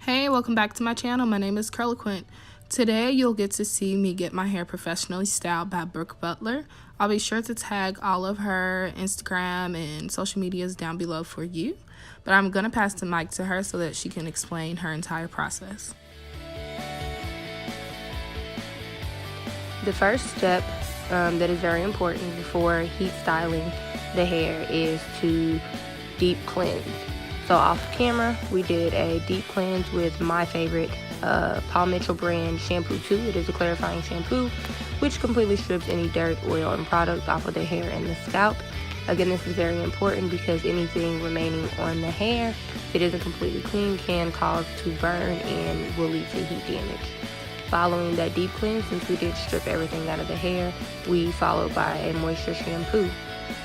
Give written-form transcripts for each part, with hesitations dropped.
Hey, welcome back to my channel. My name is Curliquint. Today you'll get to see me get my hair professionally styled by Brooke Butler. I'll be sure to tag all of her Instagram and social medias down below for you, but I'm going to pass the mic to her so that she can explain her entire process. The first step that is very important before heat styling the hair is to deep cleanse. So off camera, we did a deep cleanse with my favorite Paul Mitchell brand shampoo 2. It is a clarifying shampoo, which completely strips any dirt, oil, and product off of the hair and the scalp. Again, this is very important because anything remaining on the hair, if it isn't completely clean, can cause to burn and will lead to heat damage. Following that deep cleanse, since we did strip everything out of the hair, we followed by a moisture shampoo.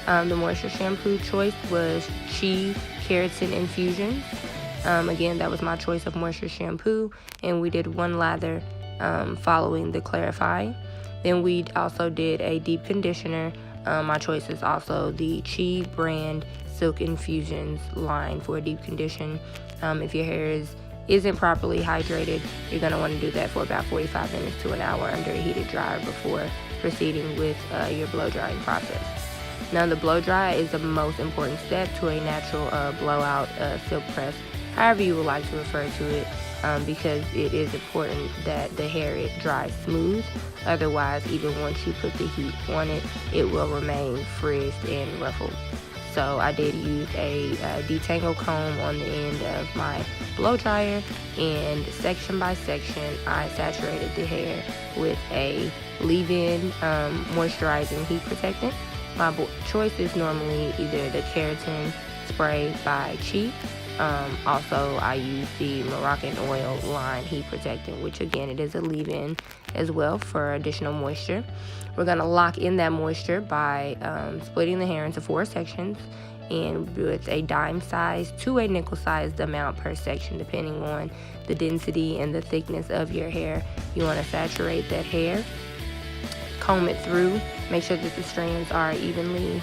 The moisture shampoo choice was Chi Keratin Infusions. Again, that was my choice of moisture shampoo, and we did one lather following the clarifying. Then we also did a deep conditioner. My choice is also the Chi brand Silk Infusions line for a deep condition. If your hair isn't properly hydrated, you're going to want to do that for about 45 minutes to an hour under a heated dryer before proceeding with your blow drying process. Now, the blow dry is the most important step to a natural blowout silk press, however you would like to refer to it, because it is important that the hair dries smooth. Otherwise, even once you put the heat on it, it will remain frizzed and ruffled. So I did use a detangle comb on the end of my blow dryer, and section by section I saturated the hair with a leave-in moisturizing heat protectant. My choice is normally either the keratin spray by Chi. Also, I use the Moroccan oil line heat protectant, which again, it is a leave-in as well for additional moisture. We're going to lock in that moisture by splitting the hair into 4 sections, and with a dime size to a nickel sized amount per section, depending on the density and the thickness of your hair. You want to saturate that hair, comb it through, make sure that the strands are evenly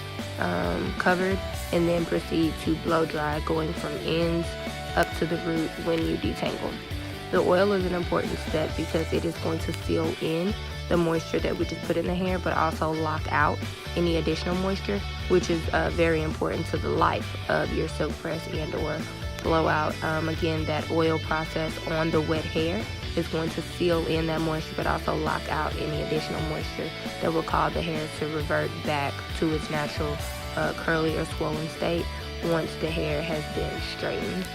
covered, and then proceed to blow dry, going from ends up to the root when you detangle. The oil is an important step because it is going to seal in the moisture that we just put in the hair, but also lock out any additional moisture, which is very important to the life of your silk press and or blowout. Again, that oil process on the wet hair is going to seal in that moisture, but also lock out any additional moisture that will cause the hair to revert back to its natural curly or swollen state once the hair has been straightened.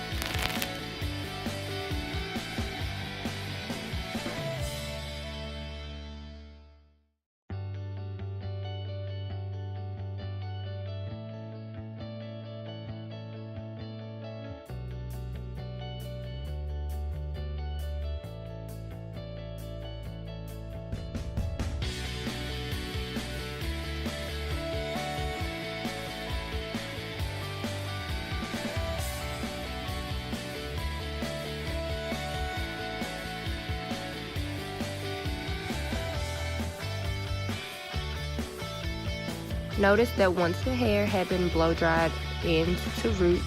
Notice that once the hair had been blow dried ends to roots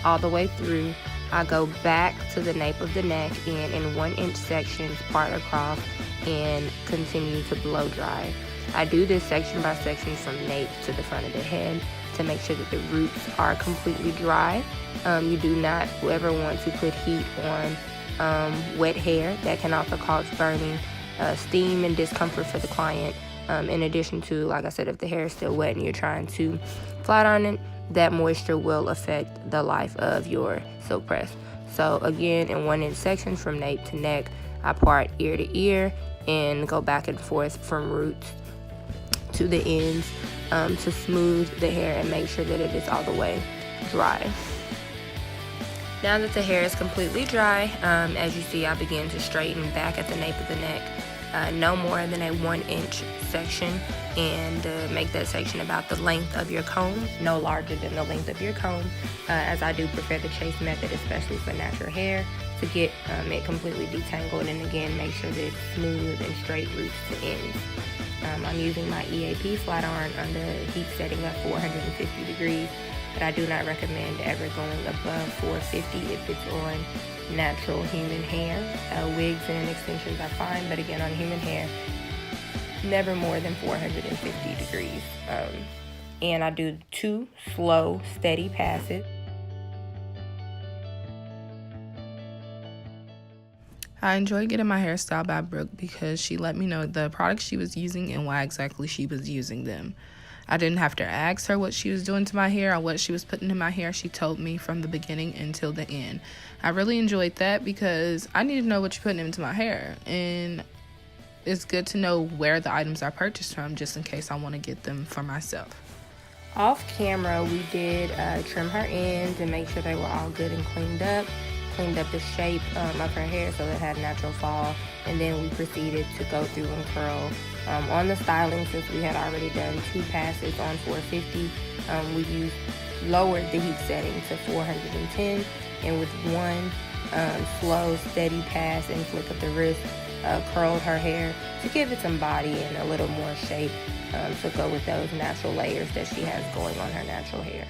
all the way through, I go back to the nape of the neck and in 1-inch sections part across and continue to blow dry. I do this section by section from nape to the front of the head to make sure that the roots are completely dry. You do not ever want to put heat on wet hair. That can also cause burning, steam, and discomfort for the client. In addition to, like I said, if the hair is still wet and you're trying to flat iron it, that moisture will affect the life of your silk press. So again, in 1-inch sections from nape to neck, I part ear to ear and go back and forth from roots to the ends to smooth the hair and make sure that it is all the way dry. Now that the hair is completely dry, as you see, I begin to straighten back at the nape of the neck. No more than a 1-inch section, and make that section about the length of your comb, no larger than the length of your comb, as I do prefer the chase method, especially for natural hair, to get it completely detangled, and again make sure that it's smooth and straight roots to ends. I'm using my EAP flat iron under heat setting of 450 degrees but I do not recommend ever going above 450 if it's on natural human hair. Wigs and extensions are fine, but again, on human hair, never more than 450 degrees. And I do 2 slow, steady passes. I enjoy getting my hairstyle by Brooke because she let me know the products she was using and why exactly she was using them. I didn't have to ask her what she was doing to my hair or what she was putting in my hair. She told me from the beginning until the end. I really enjoyed that because I need to know what you're putting into my hair, and it's good to know where the items are purchased from just in case I want to get them for myself. Off camera, we did trim her ends and make sure they were all good and cleaned up the shape of her hair so it had natural fall, and then we proceeded to go through and curl. On the styling, since we had already done 2 passes on 450, we lowered the heat setting to 410, and with 1 slow, steady pass and flick of the wrist, curled her hair to give it some body and a little more shape to go with those natural layers that she has going on her natural hair.